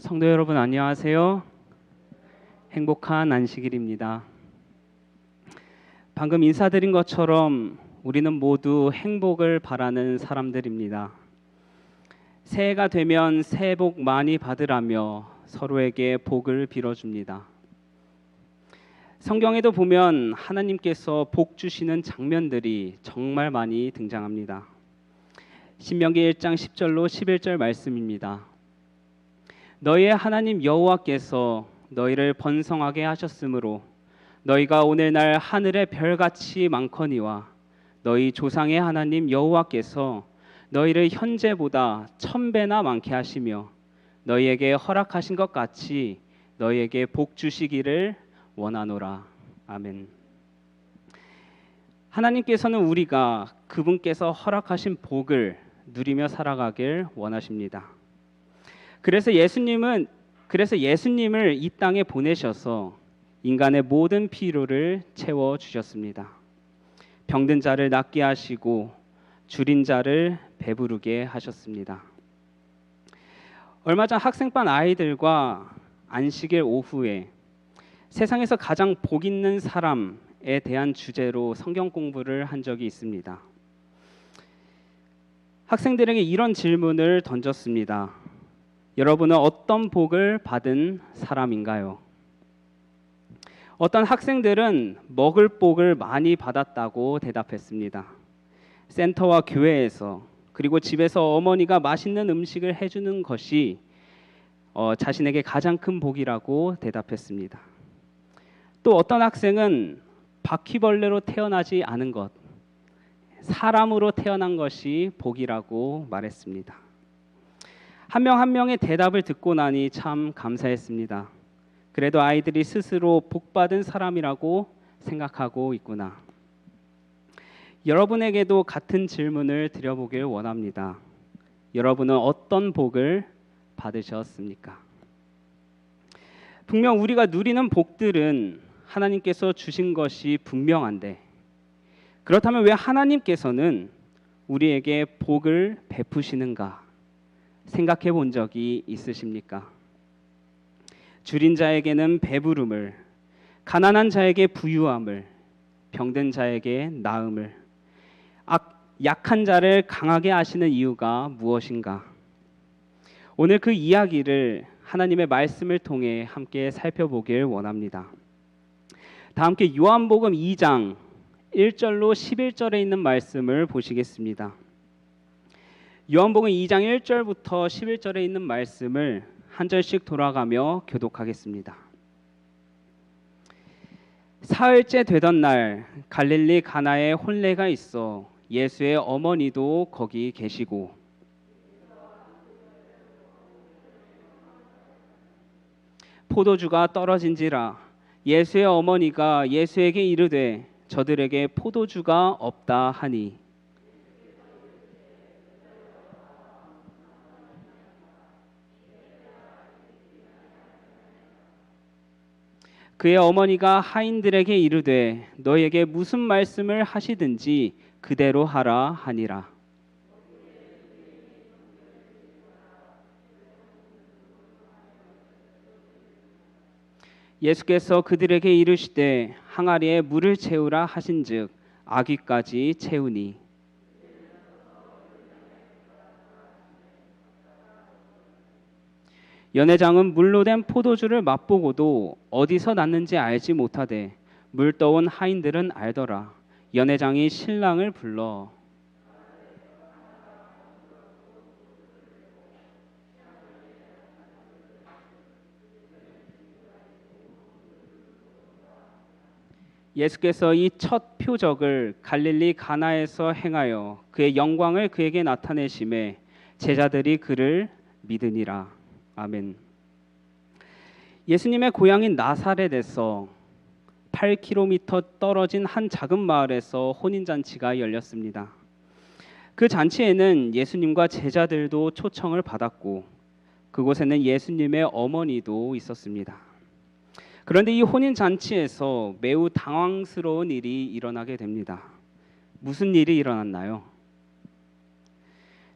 성도 여러분 안녕하세요. 행복한 안식일입니다. 방금 인사드린 것처럼 우리는 모두 행복을 바라는 사람들입니다. 새해가 되면 새해 복 많이 받으라며 서로에게 복을 빌어줍니다. 성경에도 보면 하나님께서 복 주시는 장면들이 정말 많이 등장합니다. 신명기 1장 10절로 11절 말씀입니다. 너희의 하나님 여호와께서 너희를 번성하게 하셨으므로 너희가 오늘날 하늘의 별같이 많거니와 너희 조상의 하나님 여호와께서 너희를 현재보다 1000배나 많게 하시며 너희에게 허락하신 것 같이 너희에게 복 주시기를 원하노라. 아멘. 하나님께서는 우리가 그분께서 허락하신 복을 누리며 살아가길 원하십니다. 그래서 예수님을 이 땅에 보내셔서 인간의 모든 필요를 채워 주셨습니다. 병든 자를 낫게 하시고 줄인 자를 배부르게 하셨습니다. 얼마 전 학생반 아이들과 안식일 오후에 세상에서 가장 복 있는 사람에 대한 주제로 성경 공부를 한 적이 있습니다. 학생들에게 이런 질문을 던졌습니다. 여러분은 어떤 복을 받은 사람인가요? 어떤 학생들은 먹을 복을 많이 받았다고 대답했습니다. 센터와 교회에서 그리고 집에서 어머니가 맛있는 음식을 해주는 것이 자신에게 가장 큰 복이라고 대답했습니다. 또 어떤 학생은 바퀴벌레로 태어나지 않은 것, 사람으로 태어난 것이 복이라고 말했습니다. 한 명 한 명의 대답을 듣고 나니 참 감사했습니다. 그래도 아이들이 스스로 복받은 사람이라고 생각하고 있구나. 여러분에게도 같은 질문을 드려보길 원합니다. 여러분은 어떤 복을 받으셨습니까? 분명 우리가 누리는 복들은 하나님께서 주신 것이 분명한데, 그렇다면 왜 하나님께서는 우리에게 복을 베푸시는가? 생각해 본 적이 있으십니까? 줄인 자에게는 배부름을, 가난한 자에게 부유함을, 병든 자에게 나음을, 약한 자를 강하게 하시는 이유가 무엇인가? 오늘 그 이야기를 하나님의 말씀을 통해 함께 살펴보길 원합니다. 다 함께 요한복음 2장 1절로 11절에 있는 말씀을 보시겠습니다. 요한복음 2장 1절부터 11절에 있는 말씀을 한 절씩 돌아가며 교독하겠습니다. 사흘째 되던 날 갈릴리 가나에 혼례가 있어 예수의 어머니도 거기 계시고 포도주가 떨어진지라 예수의 어머니가 예수에게 이르되 저들에게 포도주가 없다 하니 그의 어머니가 하인들에게 이르되 너에게 무슨 말씀을 하시든지 그대로 하라 하니라. 예수께서 그들에게 이르시되 항아리에 물을 채우라 하신즉 아귀까지 채우니 연회장은 물로 된 포도주를 맛보고도 어디서 났는지 알지 못하되 물 떠온 하인들은 알더라. 연회장이 신랑을 불러 예수께서 이 첫 표적을 갈릴리 가나에서 행하여 그의 영광을 그에게 나타내심에 제자들이 그를 믿으니라. 아멘. 예수님의 고향인 나사렛에서 8km 떨어진 한 작은 마을에서 혼인잔치가 열렸습니다. 그 잔치에는 예수님과 제자들도 초청을 받았고 그곳에는 예수님의 어머니도 있었습니다. 그런데 이 혼인잔치에서 매우 당황스러운 일이 일어나게 됩니다. 무슨 일이 일어났나요?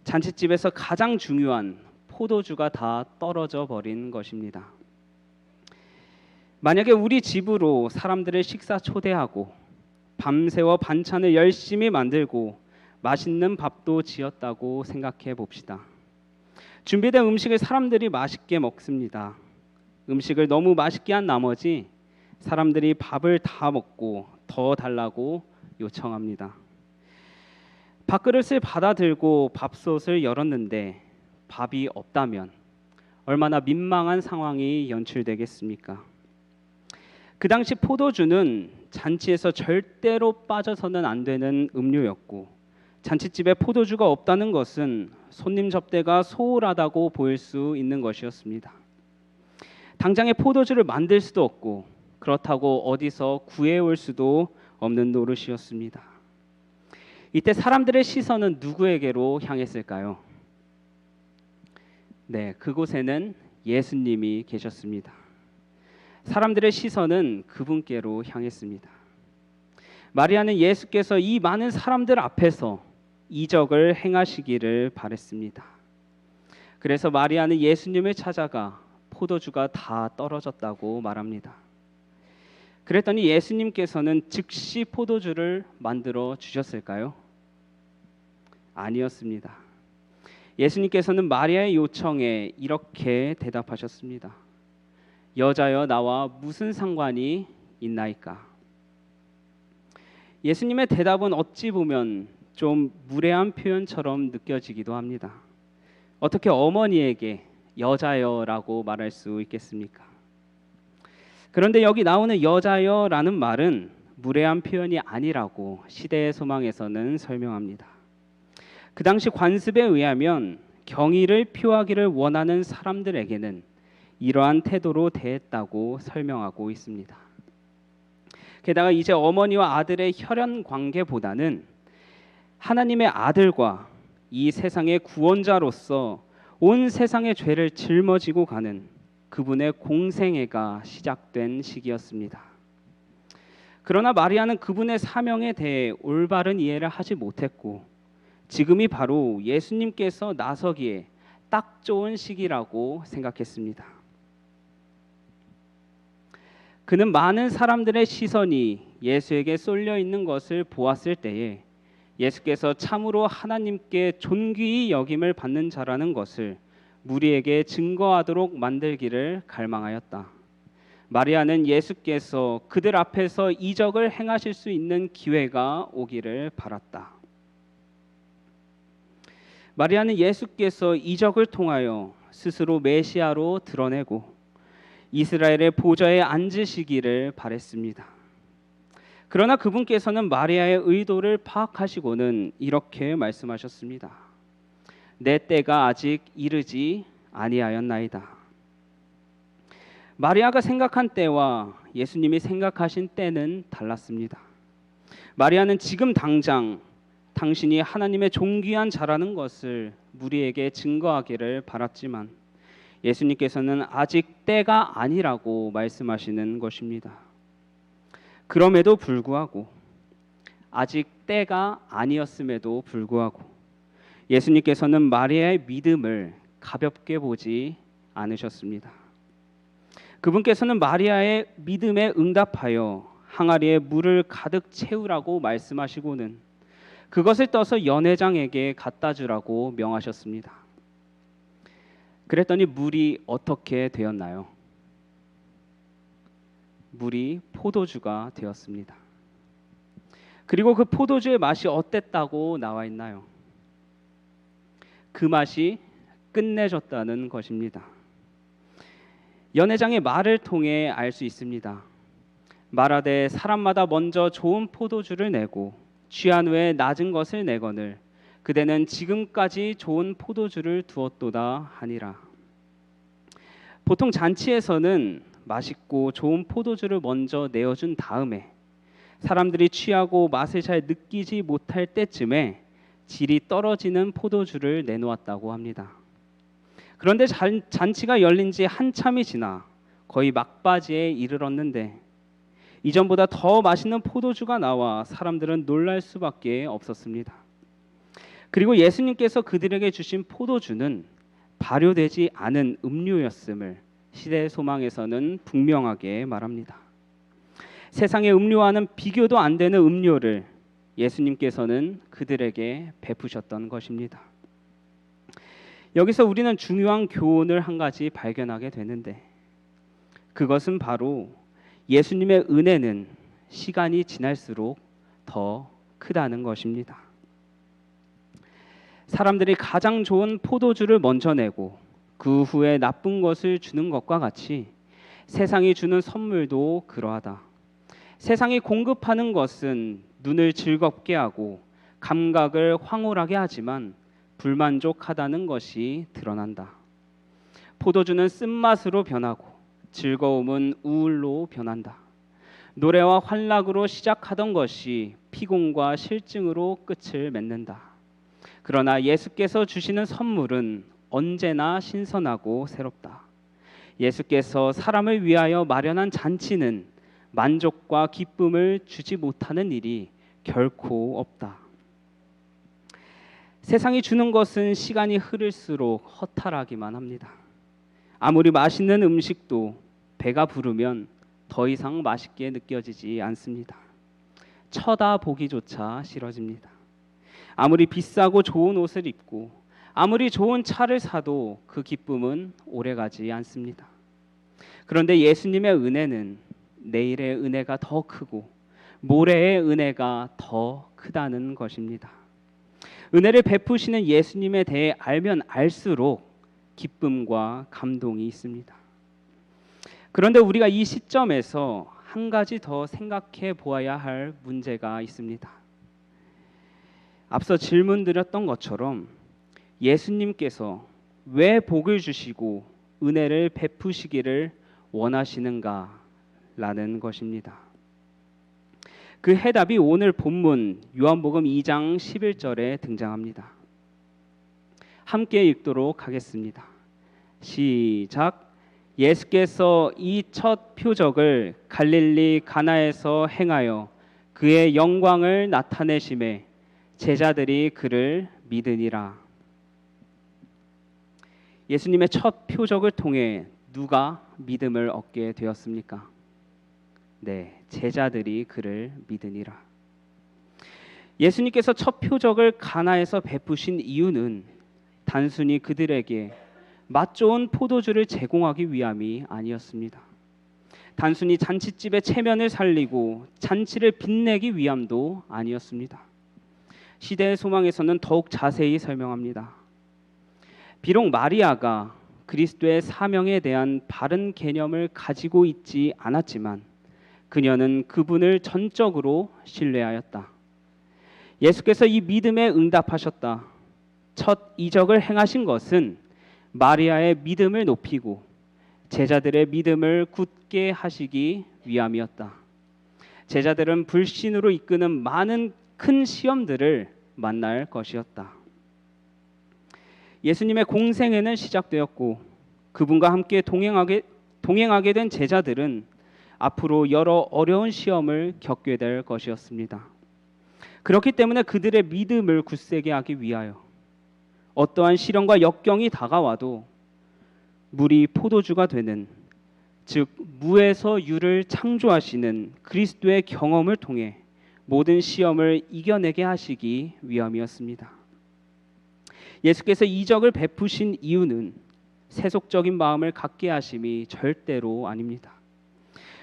잔치집에서 가장 중요한 포도주가 다 떨어져 버린 것입니다. 만약에 우리 집으로 사람들을 식사 초대하고 밤새워 반찬을 열심히 만들고 맛있는 밥도 지었다고 생각해 봅시다. 준비된 음식을 사람들이 맛있게 먹습니다. 음식을 너무 맛있게 한 나머지 사람들이 밥을 다 먹고 더 달라고 요청합니다. 밥그릇을 받아들고 밥솥을 열었는데 밥이 없다면 얼마나 민망한 상황이 연출되겠습니까? 그 당시 포도주는 잔치에서 절대로 빠져서는 안 되는 음료였고, 잔치집에 포도주가 없다는 것은 손님 접대가 소홀하다고 보일 수 있는 것이었습니다. 당장에 포도주를 만들 수도 없고 그렇다고 어디서 구해올 수도 없는 노릇이었습니다. 이때 사람들의 시선은 누구에게로 향했을까요? 네, 그곳에는 예수님이 계셨습니다. 사람들의 시선은 그분께로 향했습니다. 마리아는 예수께서 이 많은 사람들 앞에서 이적을 행하시기를 바랬습니다. 그래서 마리아는 예수님을 찾아가 포도주가 다 떨어졌다고 말합니다. 그랬더니 예수님께서는 즉시 포도주를 만들어 주셨을까요? 아니었습니다. 예수님께서는 마리아의 요청에 이렇게 대답하셨습니다. 여자여, 나와 무슨 상관이 있나이까? 예수님의 대답은 어찌 보면 좀 무례한 표현처럼 느껴지기도 합니다. 어떻게 어머니에게 여자여라고 말할 수 있겠습니까? 그런데 여기 나오는 여자여라는 말은 무례한 표현이 아니라고 시대의 소망에서는 설명합니다. 그 당시 관습에 의하면 경의를 표하기를 원하는 사람들에게는 이러한 태도로 대했다고 설명하고 있습니다. 게다가 이제 어머니와 아들의 혈연 관계보다는 하나님의 아들과 이 세상의 구원자로서 온 세상의 죄를 짊어지고 가는 그분의 공생애가 시작된 시기였습니다. 그러나 마리아는 그분의 사명에 대해 올바른 이해를 하지 못했고, 지금이 바로 예수님께서 나서기에 딱 좋은 시기라고 생각했습니다. 그는 많은 사람들의 시선이 예수에게 쏠려 있는 것을 보았을 때에 예수께서 참으로 하나님께 존귀히 여김을 받는 자라는 것을 무리에게 증거하도록 만들기를 갈망하였다. 마리아는 예수께서 그들 앞에서 이적을 행하실 수 있는 기회가 오기를 바랐다. 마리아는 예수께서 이적을 통하여 스스로 메시아로 드러내고 이스라엘의 보좌에 앉으시기를 바랬습니다. 그러나 그분께서는 마리아의 의도를 파악하시고는 이렇게 말씀하셨습니다. 내 때가 아직 이르지 아니하였나이다. 마리아가 생각한 때와 예수님이 생각하신 때는 달랐습니다. 마리아는 지금 당장 당신이 하나님의 존귀한 자라는 것을 무리에게 증거하기를 바랐지만 예수님께서는 아직 때가 아니라고 말씀하시는 것입니다. 그럼에도 불구하고, 아직 때가 아니었음에도 불구하고 예수님께서는 마리아의 믿음을 가볍게 보지 않으셨습니다. 그분께서는 마리아의 믿음에 응답하여 항아리에 물을 가득 채우라고 말씀하시고는 그것을 떠서 연회장에게 갖다 주라고 명하셨습니다. 그랬더니 물이 어떻게 되었나요? 물이 포도주가 되었습니다. 그리고 그 포도주의 맛이 어땠다고 나와 있나요? 그 맛이 끝내줬다는 것입니다. 연회장의 말을 통해 알 수 있습니다. 말하되 사람마다 먼저 좋은 포도주를 내고 취한 후에 낮은 것을 내거늘 그대는 지금까지 좋은 포도주를 두었도다 하니라. 보통 잔치에서는 맛있고 좋은 포도주를 먼저 내어준 다음에 사람들이 취하고 맛을 잘 느끼지 못할 때쯤에 질이 떨어지는 포도주를 내놓았다고 합니다. 그런데 잔치가 열린 지 한참이 지나 거의 막바지에 이르렀는데 이전보다 더 맛있는 포도주가 나와 사람들은 놀랄 수밖에 없었습니다. 그리고 예수님께서 그들에게 주신 포도주는 발효되지 않은 음료였음을 시대 소망에서는 분명하게 말합니다. 세상의 음료와는 비교도 안 되는 음료를 예수님께서는 그들에게 베푸셨던 것입니다. 여기서 우리는 중요한 교훈을 한 가지 발견하게 되는데, 그것은 바로 예수님의 은혜는 시간이 지날수록 더 크다는 것입니다. 사람들이 가장 좋은 포도주를 먼저 내고 그 후에 나쁜 것을 주는 것과 같이 세상이 주는 선물도 그러하다. 세상이 공급하는 것은 눈을 즐겁게 하고 감각을 황홀하게 하지만 불만족하다는 것이 드러난다. 포도주는 쓴맛으로 변하고 즐거움은 우울로 변한다. 노래와 환락으로 시작하던 것이 피곤과 실증으로 끝을 맺는다. 그러나 예수께서 주시는 선물은 언제나 신선하고 새롭다. 예수께서 사람을 위하여 마련한 잔치는 만족과 기쁨을 주지 못하는 일이 결코 없다. 세상이 주는 것은 시간이 흐를수록 허탈하기만 합니다. 아무리 맛있는 음식도 배가 부르면 더 이상 맛있게 느껴지지 않습니다. 쳐다보기조차 싫어집니다. 아무리 비싸고 좋은 옷을 입고 아무리 좋은 차를 사도 그 기쁨은 오래가지 않습니다. 그런데 예수님의 은혜는 내일의 은혜가 더 크고 모레의 은혜가 더 크다는 것입니다. 은혜를 베푸시는 예수님에 대해 알면 알수록 기쁨과 감동이 있습니다. 그런데 우리가 이 시점에서 한 가지 더 생각해 보아야 할 문제가 있습니다. 앞서 질문드렸던 것처럼 예수님께서 왜 복을 주시고 은혜를 베푸시기를 원하시는가라는 것입니다. 그 해답이 오늘 본문 요한복음 2장 11절에 등장합니다. 함께 읽도록 하겠습니다. 시작. 예수께서 이 첫 표적을 갈릴리 가나에서 행하여 그의 영광을 나타내심에 제자들이 그를 믿으니라. 예수님의 첫 표적을 통해 누가 믿음을 얻게 되었습니까? 네, 제자들이 그를 믿으니라. 예수님께서 첫 표적을 가나에서 베푸신 이유는 단순히 그들에게 맛 좋은 포도주를 제공하기 위함이 아니었습니다. 단순히 잔치집의 체면을 살리고 잔치를 빛내기 위함도 아니었습니다. 시대의 소망에서는 더욱 자세히 설명합니다. 비록 마리아가 그리스도의 사명에 대한 바른 개념을 가지고 있지 않았지만 그녀는 그분을 전적으로 신뢰하였다. 예수께서 이 믿음에 응답하셨다. 첫 이적을 행하신 것은 마리아의 믿음을 높이고 제자들의 믿음을 굳게 하시기 위함이었다. 제자들은 불신으로 이끄는 많은 큰 시험들을 만날 것이었다. 예수님의 공생애는 시작되었고 그분과 함께 동행하게 된 제자들은 앞으로 여러 어려운 시험을 겪게 될 것이었습니다. 그렇기 때문에 그들의 믿음을 굳세게 하기 위하여 어떠한 시련과 역경이 다가와도 물이 포도주가 되는, 즉 무에서 유를 창조하시는 그리스도의 경험을 통해 모든 시험을 이겨내게 하시기 위함이었습니다. 예수께서 이적을 베푸신 이유는 세속적인 마음을 갖게 하심이 절대로 아닙니다.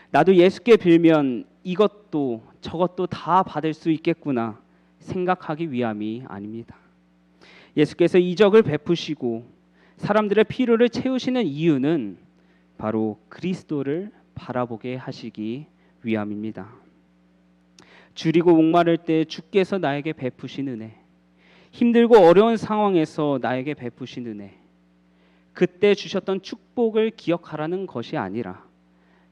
나도 예수께 빌면 이것도 저것도 다 받을 수 있겠구나 생각하기 위함이 아닙니다. 예수께서 이적을 베푸시고 사람들의 필요를 채우시는 이유는 바로 그리스도를 바라보게 하시기 위함입니다. 줄이고 목마를 때 주께서 나에게 베푸신 은혜, 힘들고 어려운 상황에서 나에게 베푸신 은혜, 그때 주셨던 축복을 기억하라는 것이 아니라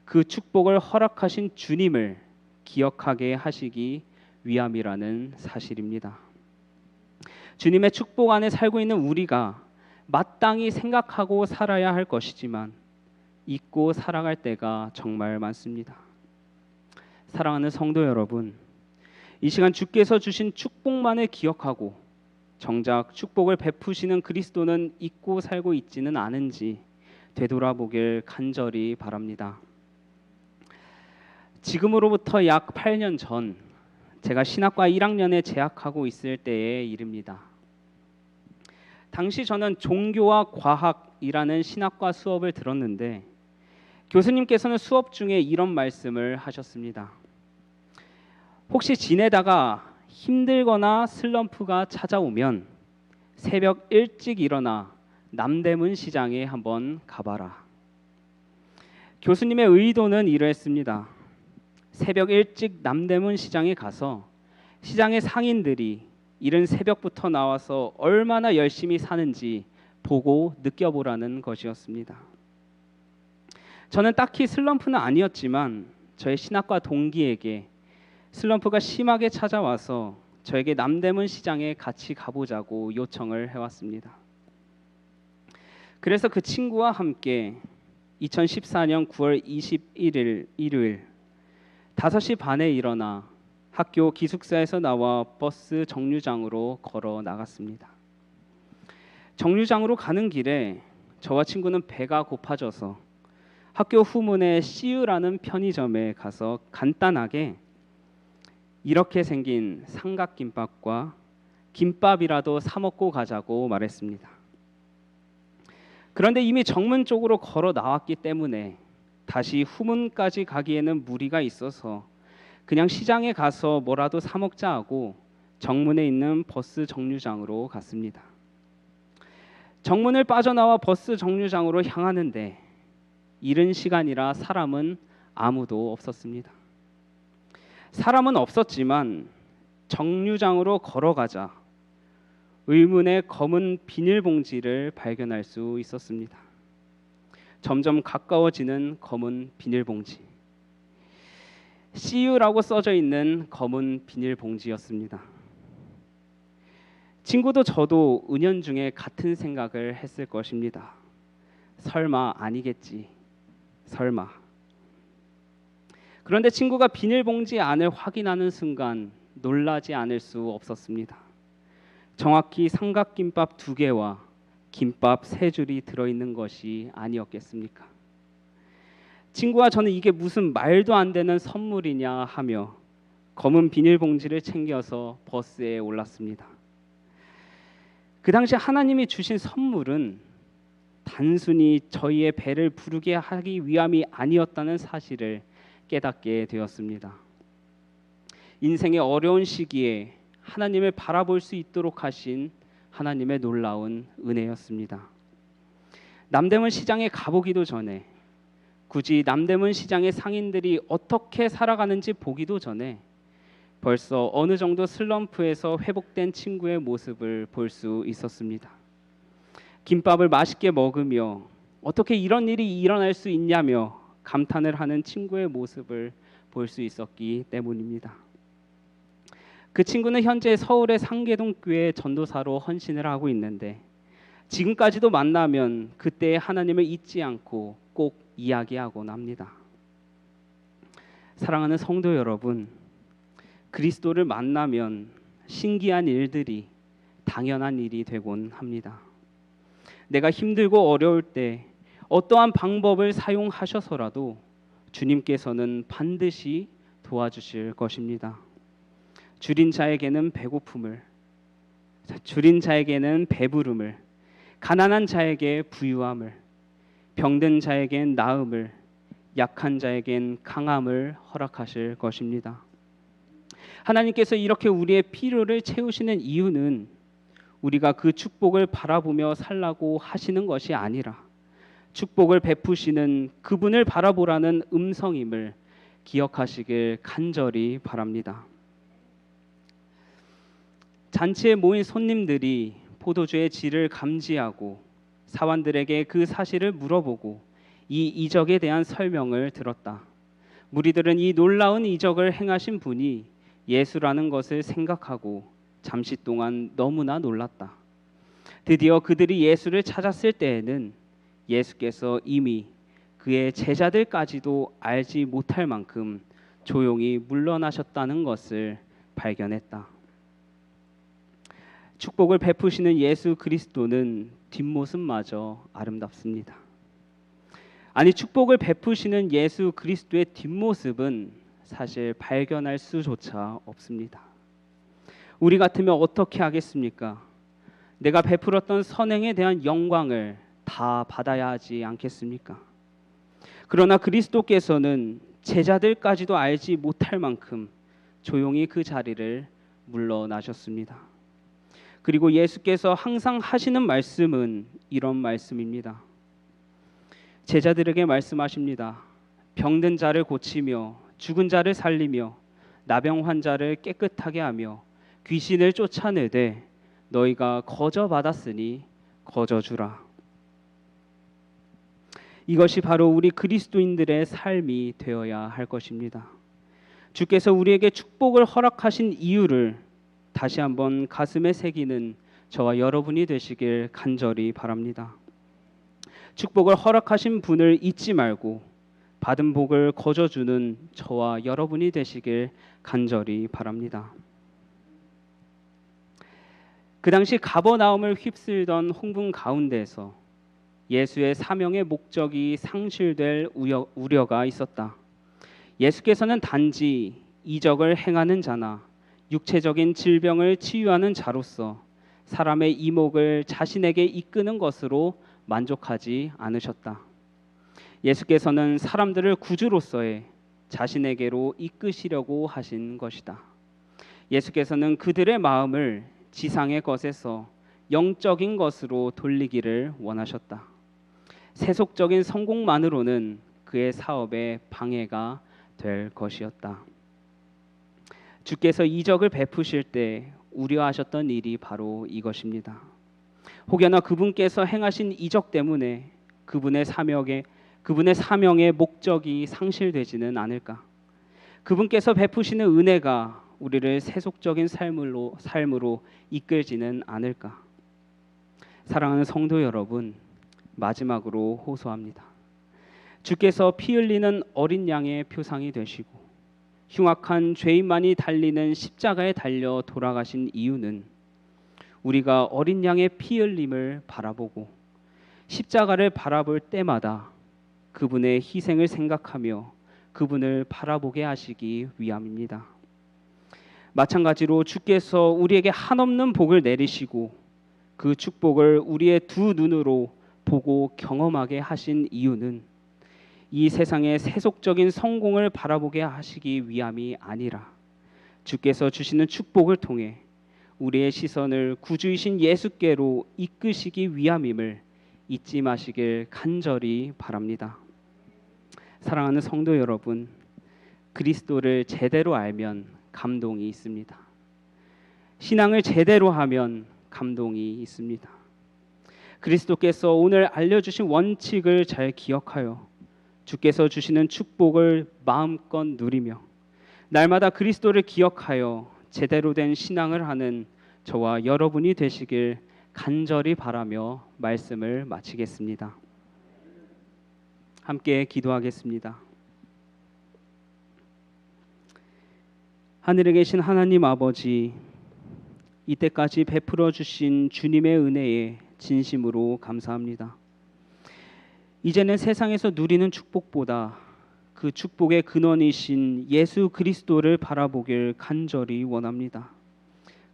그 축복을 허락하신 주님을 기억하게 하시기 위함이라는 사실입니다. 주님의 축복 안에 살고 있는 우리가 마땅히 생각하고 살아야 할 것이지만 잊고 살아갈 때가 정말 많습니다. 사랑하는 성도 여러분, 이 시간 주께서 주신 축복만을 기억하고 정작 축복을 베푸시는 그리스도는 잊고 살고 있지는 않은지 되돌아보길 간절히 바랍니다. 지금으로부터 약 8년 전 제가 신학과 1학년에 재학하고 있을 때의 일입니다. 당시 저는 종교와 과학이라는 신학과 수업을 들었는데 교수님께서는 수업 중에 이런 말씀을 하셨습니다. 혹시 지내다가 힘들거나 슬럼프가 찾아오면 새벽 일찍 일어나 남대문 시장에 한번 가봐라. 교수님의 의도는 이러했습니다. 새벽 일찍 남대문 시장에 가서 시장의 상인들이 이른 새벽부터 나와서 얼마나 열심히 사는지 보고 느껴보라는 것이었습니다. 저는 딱히 슬럼프는 아니었지만 저의 신학과 동기에게 슬럼프가 심하게 찾아와서 저에게 남대문 시장에 같이 가보자고 요청을 해왔습니다. 그래서 그 친구와 함께 2014년 9월 21일 일요일 5시 반에 일어나 학교 기숙사에서 나와 버스 정류장으로 걸어 나갔습니다. 정류장으로 가는 길에 저와 친구는 배가 고파져서 학교 후문의 CU라는 편의점에 가서 간단하게 이렇게 생긴 삼각김밥과 김밥이라도 사 먹고 가자고 말했습니다. 그런데 이미 정문 쪽으로 걸어 나왔기 때문에 다시 후문까지 가기에는 무리가 있어서 그냥 시장에 가서 뭐라도 사 먹자 하고 정문에 있는 버스 정류장으로 갔습니다. 정문을 빠져나와 버스 정류장으로 향하는데 이른 시간이라 사람은 아무도 없었습니다. 사람은 없었지만 정류장으로 걸어가자 의문의 검은 비닐봉지를 발견할 수 있었습니다. 점점 가까워지는 검은 비닐봉지. CU라고 써져 있는 검은 비닐봉지였습니다. 친구도 저도 은연중에 같은 생각을 했을 것입니다. 설마 아니겠지. 설마. 그런데 친구가 비닐봉지 안을 확인하는 순간 놀라지 않을 수 없었습니다. 정확히 삼각김밥 2개와 김밥 3줄이 들어있는 것이 아니었겠습니까? 친구와 저는 이게 무슨 말도 안 되는 선물이냐 하며 검은 비닐봉지를 챙겨서 버스에 올랐습니다. 그 당시 하나님이 주신 선물은 단순히 저희의 배를 부르게 하기 위함이 아니었다는 사실을 깨닫게 되었습니다. 인생의 어려운 시기에 하나님을 바라볼 수 있도록 하신 하나님의 놀라운 은혜였습니다. 남대문 시장에 가보기도 전에 굳이 남대문 시장의 상인들이 어떻게 살아가는지 보기도 전에 벌써 어느 정도 슬럼프에서 회복된 친구의 모습을 볼 수 있었습니다. 김밥을 맛있게 먹으며 어떻게 이런 일이 일어날 수 있냐며 감탄을 하는 친구의 모습을 볼 수 있었기 때문입니다. 그 친구는 현재 서울의 상계동 교회 전도사로 헌신을 하고 있는데 지금까지도 만나면 그때의 하나님을 잊지 않고 꼭 이야기하곤 합니다. 사랑하는 성도 여러분, 그리스도를 만나면 신기한 일들이 당연한 일이 되곤 합니다. 내가 힘들고 어려울 때 어떠한 방법을 사용하셔서라도 주님께서는 반드시 도와주실 것입니다. 줄인 자에게는 배고픔을, 줄인 자에게는 배부름을, 가난한 자에게 부유함을, 병든 자에겐 나음을, 약한 자에겐 강함을 허락하실 것입니다. 하나님께서 이렇게 우리의 필요를 채우시는 이유는 우리가 그 축복을 바라보며 살라고 하시는 것이 아니라 축복을 베푸시는 그분을 바라보라는 음성임을 기억하시길 간절히 바랍니다. 잔치에 모인 손님들이 포도주의 질을 감지하고 사환들에게 그 사실을 물어보고 이 이적에 대한 설명을 들었다. 무리들은 이 놀라운 이적을 행하신 분이 예수라는 것을 생각하고 잠시 동안 너무나 놀랐다. 드디어 그들이 예수를 찾았을 때에는 예수께서 이미 그의 제자들까지도 알지 못할 만큼 조용히 물러나셨다는 것을 발견했다. 축복을 베푸시는 예수 그리스도는 뒷모습마저 아름답습니다. 아니, 축복을 베푸시는 예수 그리스도의 뒷모습은 사실 발견할 수조차 없습니다. 우리 같으면 어떻게 하겠습니까? 내가 베풀었던 선행에 대한 영광을 다 받아야 하지 않겠습니까? 그러나 그리스도께서는 제자들까지도 알지 못할 만큼 조용히 그 자리를 물러나셨습니다. 그리고 예수께서 항상 하시는 말씀은 이런 말씀입니다. 제자들에게 말씀하십니다. 병든 자를 고치며 죽은 자를 살리며 나병 환자를 깨끗하게 하며 귀신을 쫓아내되 너희가 거저 받았으니 거저 주라. 이것이 바로 우리 그리스도인들의 삶이 되어야 할 것입니다. 주께서 우리에게 축복을 허락하신 이유를 다시 한번 가슴에 새기는 저와 여러분이 되시길 간절히 바랍니다. 축복을 허락하신 분을 잊지 말고 받은 복을 거저주는 저와 여러분이 되시길 간절히 바랍니다. 그 당시 가버나움을 휩쓸던 홍분 가운데서 예수의 사명의 목적이 상실될 우려가 있었다. 예수께서는 단지 이적을 행하는 자나 육체적인 질병을 치유하는 자로서 사람의 이목을 자신에게 이끄는 것으로 만족하지 않으셨다. 예수께서는 사람들을 구주로서의 자신에게로 이끄시려고 하신 것이다. 예수께서는 그들의 마음을 지상의 것에서 영적인 것으로 돌리기를 원하셨다. 세속적인 성공만으로는 그의 사업에 방해가 될 것이었다. 주께서 이적을 베푸실 때 우려하셨던 일이 바로 이것입니다. 혹여나 그분께서 행하신 이적 때문에 그분의 사명의 목적이 상실되지는 않을까? 그분께서 베푸시는 은혜가 우리를 세속적인 삶으로 이끌지는 않을까? 사랑하는 성도 여러분, 마지막으로 호소합니다. 주께서 피 흘리는 어린 양의 표상이 되시고 흉악한 죄인만이 달리는 십자가에 달려 돌아가신 이유는 우리가 어린 양의 피 흘림을 바라보고 십자가를 바라볼 때마다 그분의 희생을 생각하며 그분을 바라보게 하시기 위함입니다. 마찬가지로 주께서 우리에게 한없는 복을 내리시고 그 축복을 우리의 두 눈으로 보고 경험하게 하신 이유는 이 세상의 세속적인 성공을 바라보게 하시기 위함이 아니라 주께서 주시는 축복을 통해 우리의 시선을 구주이신 예수께로 이끄시기 위함임을 잊지 마시길 간절히 바랍니다. 사랑하는 성도 여러분, 그리스도를 제대로 알면 감동이 있습니다. 신앙을 제대로 하면 감동이 있습니다. 그리스도께서 오늘 알려주신 원칙을 잘 기억하여 주께서 주시는 축복을 마음껏 누리며 날마다 그리스도를 기억하여 제대로 된 신앙을 하는 저와 여러분이 되시길 간절히 바라며 말씀을 마치겠습니다. 함께 기도하겠습니다. 하늘에 계신 하나님 아버지, 이때까지 베풀어 주신 주님의 은혜에 진심으로 감사합니다. 이제는 세상에서 누리는 축복보다 그 축복의 근원이신 예수 그리스도를 바라보길 간절히 원합니다.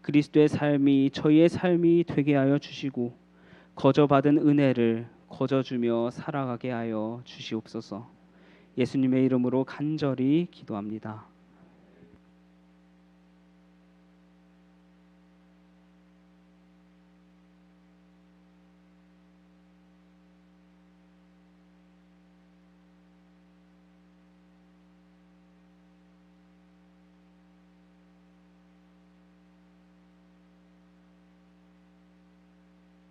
그리스도의 삶이 저희의 삶이 되게 하여 주시고 거저 받은 은혜를 거저 주며 살아가게 하여 주시옵소서. 예수님의 이름으로 간절히 기도합니다.